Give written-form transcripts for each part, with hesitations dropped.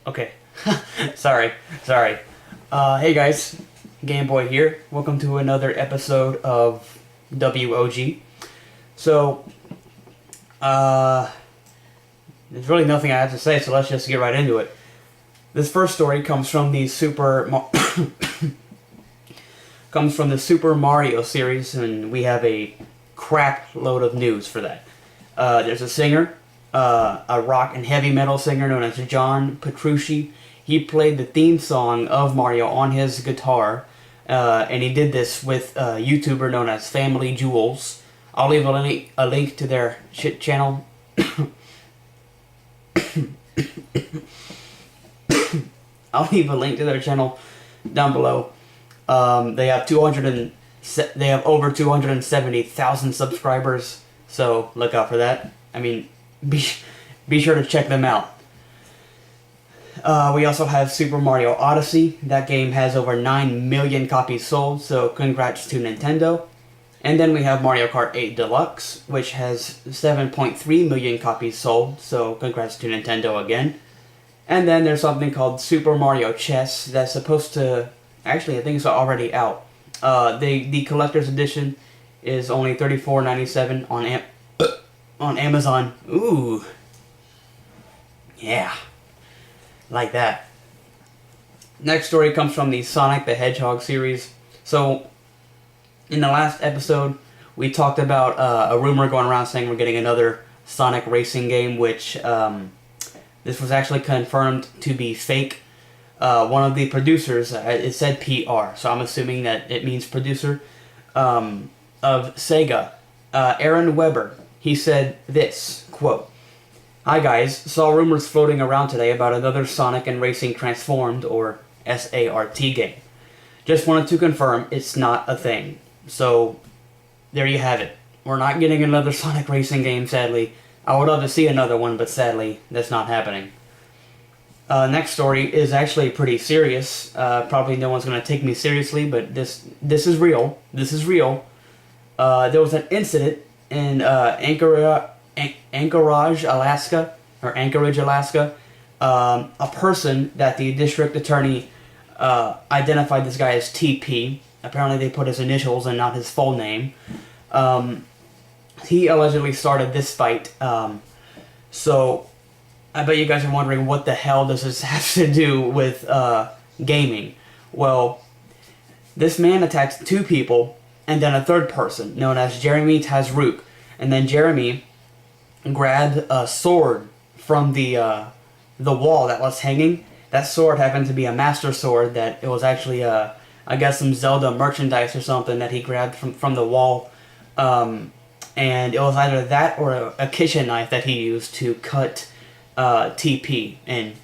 Okay. Sorry. Hey guys, Game Boy here. Welcome to another episode of WOG. So, there's really nothing I have to say, so let's just get right into it. This first story comes from the comes from the Super Mario series, and we have a crap load of news for that. There's a singer, a rock and heavy metal singer known as John Petrucci. He played the theme song of Mario on his guitar, and he did this with a YouTuber known as FamilyJules. I'll leave a link to their channel. I'll leave a link to their channel down below. They have over 270,000 subscribers, so look out for that. I mean, be sure to check them out. We also have Super Mario Odyssey. That game has over 9 million copies sold, so congrats to Nintendo. And then we have Mario Kart 8 Deluxe, which has 7.3 million copies sold, so congrats to Nintendo again. And then there's something called Super Mario Chess that's supposed to... Actually, I think it's already out. The collector's edition is only $34.97 on Amazon. Ooh. Yeah. Like that. Next story comes from the Sonic the Hedgehog series. So, in the last episode, we talked about a rumor going around saying we're getting another Sonic racing game, which this was actually confirmed to be fake. One of the producers, it said PR, so I'm assuming that it means producer, of Sega, Aaron Weber. He said this, quote, "Hi guys, saw rumors floating around today about another Sonic and Racing Transformed, or SART game. Just wanted to confirm it's not a thing." So, there you have it. We're not getting another Sonic Racing game, sadly. I would love to see another one, but sadly, that's not happening. Next story is actually pretty serious. Probably no one's going to take me seriously, but this is real. This is real. There was an incident in Anchorage, Alaska. A person that the district attorney identified this guy as TP. Apparently they put his initials and not his full name. He allegedly started this fight. So I bet you guys are wondering, what the hell does this have to do with gaming? Well, this man attacked two people and then a third person known as Jeremy Tazrook. And then Jeremy grabbed a sword from the wall that was hanging. That sword happened to be a master sword that it was actually, I guess, some Zelda merchandise or something that he grabbed from the wall. And it was either that or a kitchen knife that he used to cut TP. And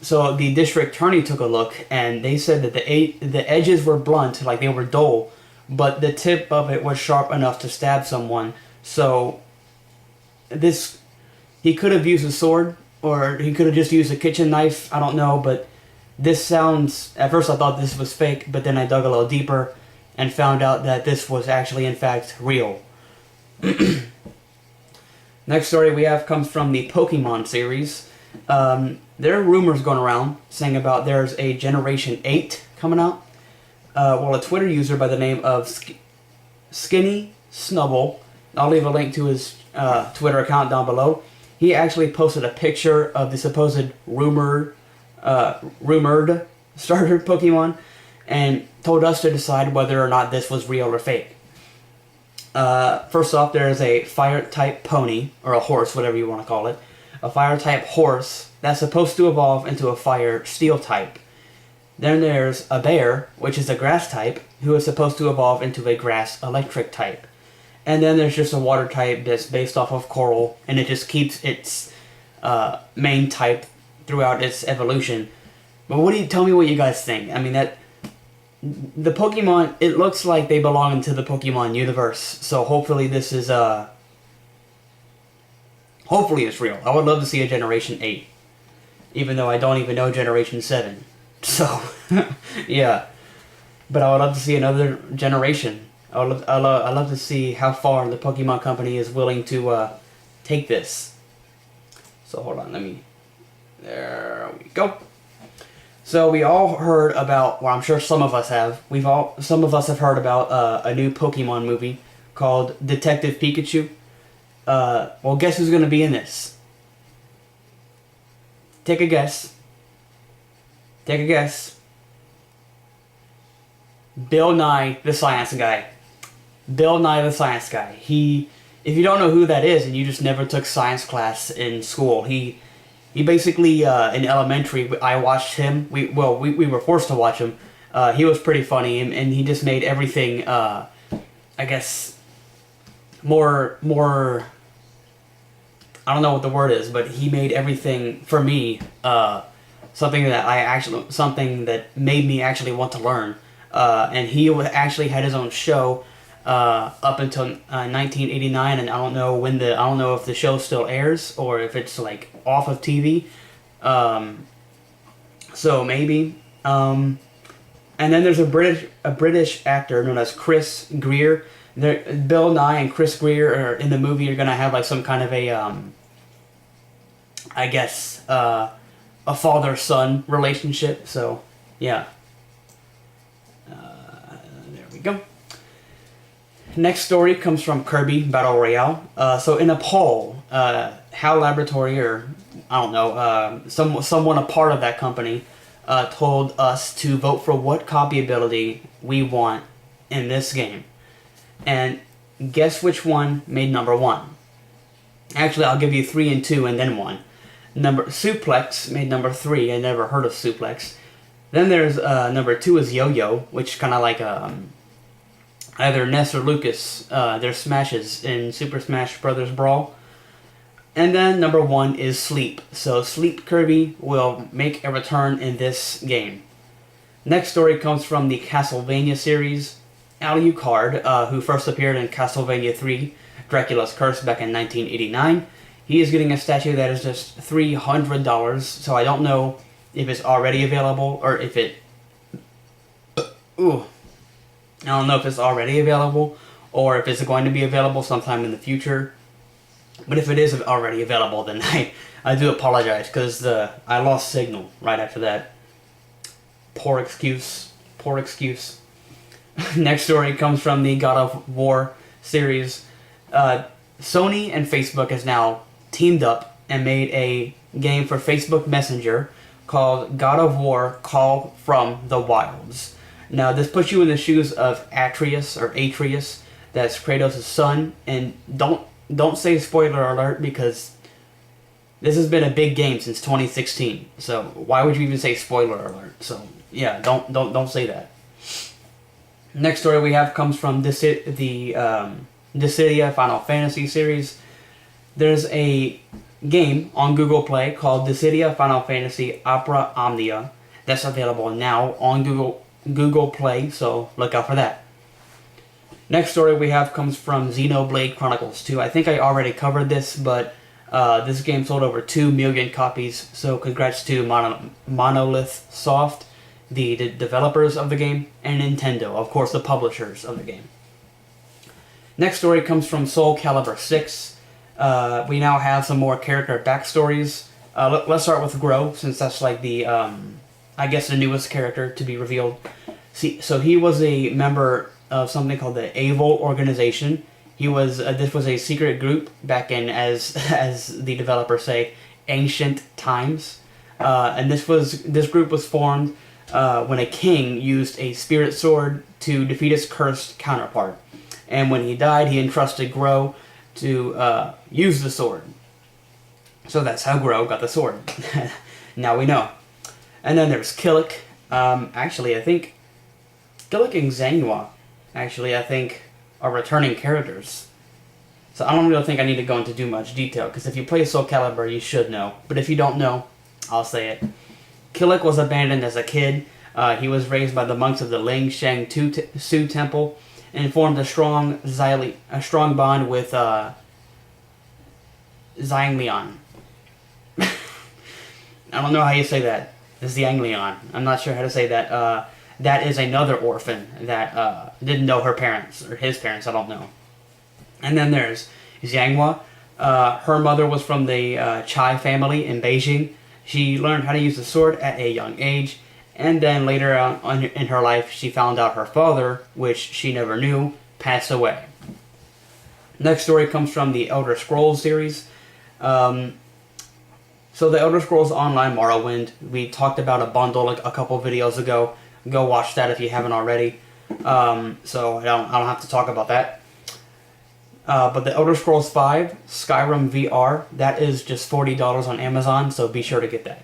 so the district attorney took a look, and they said that the edges were blunt, like they were dull, but the tip of it was sharp enough to stab someone. So he could have used a sword, or he could have just used a kitchen knife. I don't know, but this sounds... At first I thought this was fake, but then I dug a little deeper and found out that this was actually, in fact, real. Next story we have comes from the Pokemon series. There are rumors going around saying about there's a Generation 8 coming out. Well, a Twitter user by the name of Skinny Snubble, I'll leave a link to his Twitter account down below. He actually posted a picture of the supposed rumored starter Pokemon and told us to decide whether or not this was real or fake. First off, there is a fire-type pony, or a horse, whatever you want to call it. A fire-type horse that's supposed to evolve into a fire-steel type. Then there's a bear, which is a grass type, who is supposed to evolve into a grass-electric type. And then there's just a water type that's based off of coral, and it just keeps its main type throughout its evolution. But tell me what you guys think. I mean, the Pokemon, it looks like they belong into the Pokemon universe, so hopefully this is, hopefully it's real. I would love to see a Generation 8, even though I don't even know Generation 7. So, yeah. But I would love to see another generation. I love to see how far the Pokemon Company is willing to take this. So hold on, let me There we go. So we all heard about, well, I'm sure some of us have. Some of us have heard about a new Pokemon movie called Detective Pikachu. Well, guess who's going to be in this? Take a guess. Take a guess. Bill Nye, the science guy. Bill Nye, the science guy. If you don't know who that is and you just never took science class in school, he basically, in elementary, I watched him. We were forced to watch him. He was pretty funny, and he just made everything, I guess, more, I don't know what the word is, but he made everything, for me, something that made me actually want to learn. And he actually had his own show up until 1989, and I don't know if the show still airs or if it's like off of TV. So maybe. And then there's a British actor known as Chris Greer. Bill Nye and Chris Greer are in the movie. Are gonna have like some kind of a I guess a father-son relationship. So yeah. There we go. Next story comes from Kirby Battle Royale. So in a poll, HAL Laboratory, or I don't know, someone a part of that company, told us to vote for what copy ability we want in this game. And guess which one made number 1? Actually, I'll give you 3 and 2 and then 1. Suplex made number 3. I never heard of Suplex. Then there's number 2 is Yo-Yo, which kind of like either Ness or Lucas, their smashes in Super Smash Bros. Brawl. And then number 1 is Sleep. So Sleep Kirby will make a return in this game. Next story comes from the Castlevania series. Alucard, who first appeared in Castlevania 3, Dracula's Curse back in 1989. He is getting a statue that is just $300, so I don't know if it's already available or if it... I don't know if it's already available or if it's going to be available sometime in the future. But if it is already available, then I do apologize because I lost signal right after that. Poor excuse. Poor excuse. Next story comes from the God of War series. Sony and Facebook has now teamed up and made a game for Facebook Messenger called God of War Call from the Wilds. Now, this puts you in the shoes of Atreus, that's Kratos' son, and don't say spoiler alert because this has been a big game since 2016. So why would you even say spoiler alert? So yeah, don't say that. Next story we have comes from the Dissidia Final Fantasy series. There's a game on Google Play called Dissidia Final Fantasy Opera Omnia that's available now on Google Play, so look out for that. Next story we have comes from Xenoblade Chronicles 2. I think I already covered this, but this game sold over 2 million copies, so congrats to Monolith Soft, the developers of the game, and Nintendo, of course, the publishers of the game. Next story comes from Soul Calibur 6. We now have some more character backstories. Let's start with Gro, since that's like the, I guess, the newest character to be revealed. See, so he was a member of something called the Avil organization. This was a secret group back in, as the developers say, ancient times. And this group was formed when a king used a spirit sword to defeat his cursed counterpart. And when he died, he entrusted Gro to use the sword. So that's how Gro got the sword. Now we know. And then there's Killick. Actually, I think Killick and Zanua, I think, are returning characters. So I don't really think I need to go into too much detail, because if you play Soul Calibur, you should know. But if you don't know, I'll say it. Killick was abandoned as a kid. He was raised by the monks of the Ling Shang Su Temple and formed a strong bond with Xianglian. I don't know how you say that. Xianglian. I'm not sure how to say that. That is another orphan that didn't know her parents, or his parents, I don't know. And then there's Xianghua. Her mother was from the Chai family in Beijing. She learned how to use the sword at a young age, and then later on in her life, she found out her father, which she never knew, passed away. Next story comes from the Elder Scrolls series. So the Elder Scrolls Online Morrowind, we talked about a bundle a couple videos ago. Go watch that if you haven't already. So I don't have to talk about that. But the Elder Scrolls V, Skyrim VR, that is just $40 on Amazon, so be sure to get that.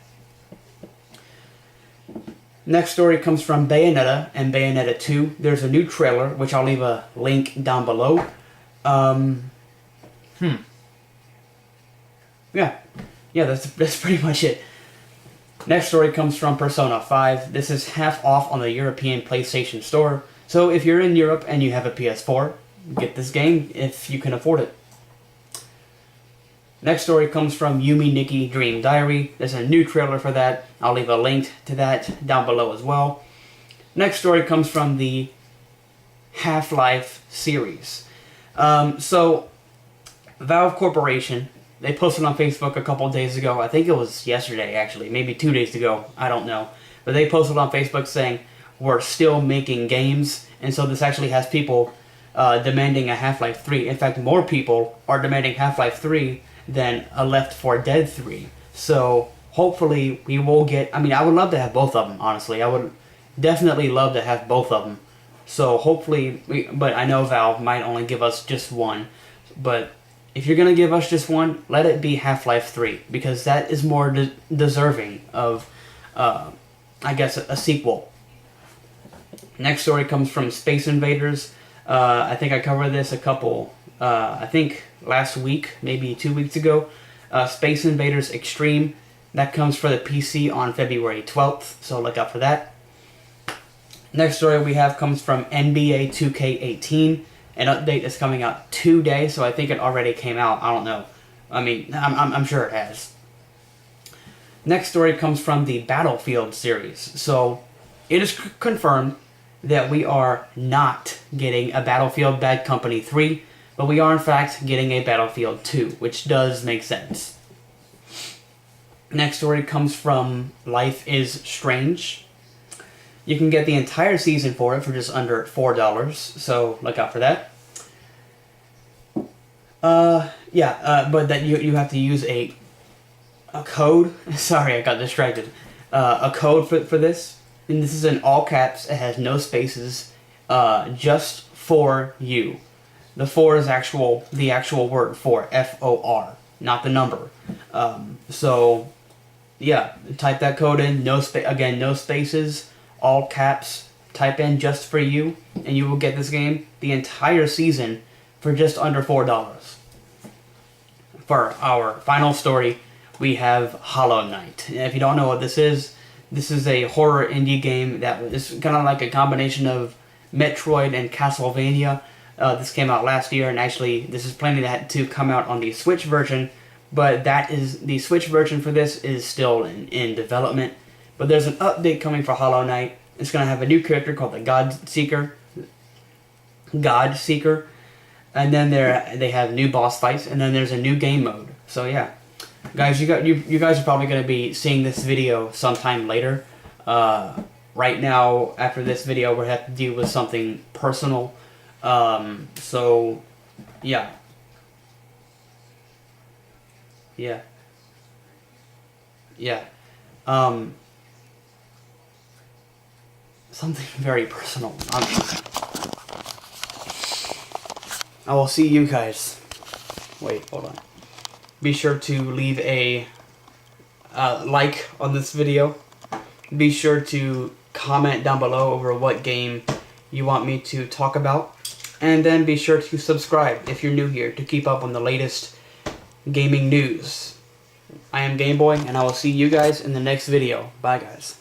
Next story comes from Bayonetta and Bayonetta 2. There's a new trailer, which I'll leave a link down below. Yeah, that's pretty much it. Next story comes from Persona 5. This is half off on the European PlayStation Store. So if you're in Europe and you have a PS4, get this game if you can afford it. Next story comes from Yumi Nikki Dream Diary. There's a new trailer for that. I'll leave a link to that down below as well. Next story comes from the Half-Life series. So Valve Corporation, they posted on Facebook a couple days ago. I think it was yesterday, actually. Maybe 2 days ago. I don't know. But they posted on Facebook saying, we're still making games. And so this actually has people demanding a Half-Life 3. In fact, more people are demanding Half-Life 3 than a Left 4 Dead 3. So hopefully we will get... I mean, I would love to have both of them, honestly. I would definitely love to have both of them. So hopefully... But I know Valve might only give us just one. But if you're going to give us just one, let it be Half-Life 3. Because that is more deserving of, I guess, a sequel. Next story comes from Space Invaders. I think I covered this I think last week, maybe 2 weeks ago. Space Invaders Extreme. That comes for the PC on February 12th, so look out for that. Next story we have comes from NBA 2K18. An update is coming out today, so I think it already came out. I don't know. I mean, I'm sure it has. Next story comes from the Battlefield series. So it is confirmed that we are not getting a Battlefield Bad Company 3, but we are in fact getting a Battlefield 2, which does make sense. Next story comes from Life is Strange. You can get the entire season for it for just under $4, so look out for that. But that you have to use a code. Sorry, I got distracted. A code for this. And this is in all caps. It has no spaces. Just for you. The 4 is the actual word for, F-O-R, not the number. So, yeah, type that code in. No spaces, all caps. Type in just for you, and you will get this game, the entire season, for just under $4. For our final story, we have Hollow Knight. And if you don't know what this is a horror indie game that is kind of like a combination of Metroid and Castlevania. This came out last year, and actually this is planning to come out on the Switch version, but the Switch version for this is still in development. But there's an update coming for Hollow Knight. It's going to have a new character called the God Seeker, and then they have new boss fights, and then there's a new game mode. So yeah. Guys, you guys are probably going to be seeing this video sometime later. Right now, after this video, we have to deal with something personal. So, yeah. Yeah. Something very personal. I will see you guys. Wait, hold on. Be sure to leave a like on this video. Be sure to comment down below over what game you want me to talk about. And then be sure to subscribe if you're new here to keep up on the latest gaming news. I am Game Boy, and I will see you guys in the next video. Bye, guys.